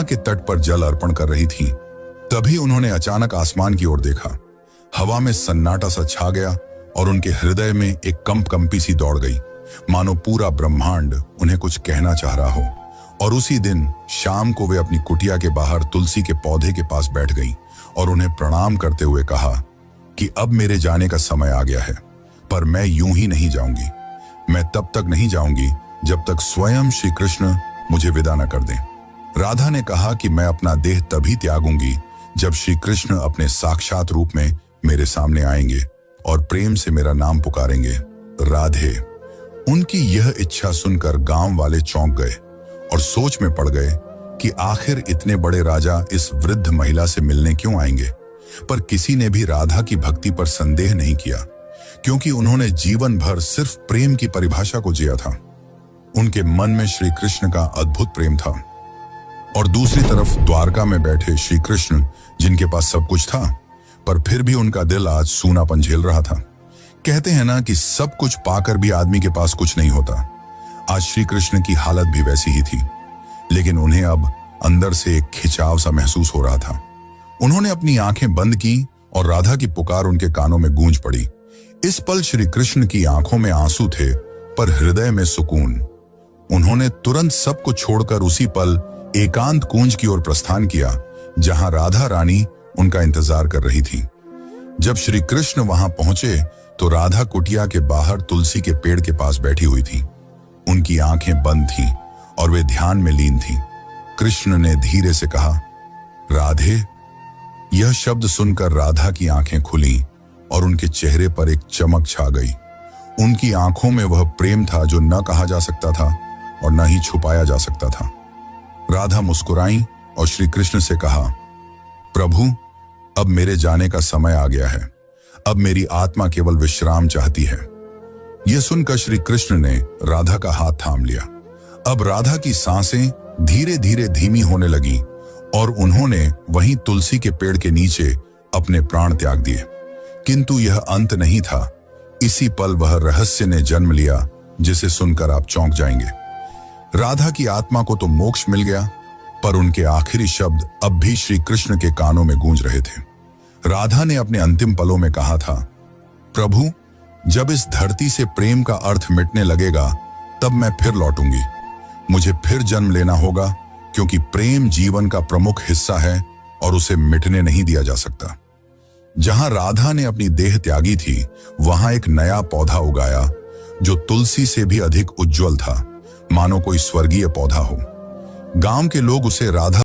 के तट पर जल अर्पण कर रही थीं, तभी उन्होंने अचानक आसमान की ओर देखा। हवा में सन्नाटा सा छा गया और उनके हृदय में एक कंपी सी दौड़ गई, मानो पूरा ब्रह्मांड उन्हें कुछ कहना चाह रहा हो। और उसी दिन शाम को वे अपनी कुटिया के बाहर तुलसी के पौधे के पास बैठ गईं और उन्हें प्रणाम करते हुए कहा कि अब मेरे जाने का समय आ गया है, पर मैं यूं ही नहीं जाऊंगी। मैं तब तक नहीं जाऊंगी जब तक स्वयं श्री कृष्ण मुझे विदा न कर दें। राधा ने कहा कि मैं अपना देह तभी त्यागूंगी जब श्री कृष्ण अपने साक्षात रूप में मेरे सामने आएंगे और प्रेम से मेरा नाम पुकारेंगे, राधे। उनकी यह इच्छा सुनकर गांव वाले चौंक गए और सोच में पड़ गए कि आखिर इतने बड़े राजा इस वृद्ध महिला से मिलने क्यों आएंगे। पर किसी ने भी राधा की भक्ति पर संदेह नहीं किया, क्योंकि उन्होंने जीवन भर सिर्फ प्रेम की परिभाषा को जिया था। उनके मन में श्री कृष्ण का अद्भुत प्रेम था और दूसरी तरफ द्वारका में बैठे श्री कृष्ण, जिनके पास सब कुछ था, पर फिर भी उनका दिल आज सूनापन झेल रहा था। कहते हैं ना कि सब कुछ पाकर भी आदमी के पास कुछ नहीं होता। आज श्री कृष्ण की हालत भी वैसी ही थी, लेकिन उन्हें अब अंदर से एक खिंचाव सा महसूस हो रहा था। उन्होंने अपनी आंखें बंद की और राधा की पुकार उनके कानों में गूंज पड़ी। इस पल श्री कृष्ण की आंखों में आंसू थे, पर हृदय में सुकून। उन्होंने तुरंत सब कुछ छोड़कर उसी पल एकांत कुंज की ओर प्रस्थान किया, जहां राधा रानी उनका इंतजार कर रही थी। जब श्री कृष्ण वहां पहुंचे तो राधा कुटिया के बाहर तुलसी के पेड़ के पास बैठी हुई थी। उनकी आंखें बंद थीं और वे ध्यान में लीन थीं। कृष्ण ने धीरे से कहा, राधे। यह शब्द सुनकर राधा की आंखें खुलीं और उनके चेहरे पर एक चमक छा गई। उनकी आंखों में वह प्रेम था जो न कहा जा सकता था और न ही छुपाया जा सकता था। राधा मुस्कुराईं और श्री कृष्ण से कहा, प्रभु, अब मेरे जाने का समय आ गया है। अब मेरी आत्मा केवल विश्राम चाहती है। यह सुनकर श्री कृष्ण ने राधा का हाथ थाम लिया। अब राधा की सांसें धीरे धीरे धीमी होने लगी और उन्होंने वहीं तुलसी के पेड़ के नीचे अपने प्राण त्याग दिए। किंतु यह अंत नहीं था। इसी पल वह रहस्य ने जन्म लिया जिसे सुनकर आप चौंक जाएंगे। राधा की आत्मा को तो मोक्ष मिल गया, पर उनके आखिरी शब्द अब भी श्री कृष्ण के कानों में गूंज रहे थे। राधा ने अपने अंतिम पलों में कहा था, प्रभु, जब इस धरती से प्रेम का अर्थ मिटने लगेगा तब मैं फिर लौटूंगी। मुझे फिर जन्म लेना होगा, क्योंकि प्रेम जीवन का प्रमुख हिस्सा है और उसे मिटने नहीं दिया जा सकता। जहां राधा ने अपनी देह त्यागी थी, वहां एक नया पौधा उगाया जो तुलसी से भी अधिक उज्जवल था, मानो कोई स्वर्गीय पौधा हो। गांव के लोग उसे राधा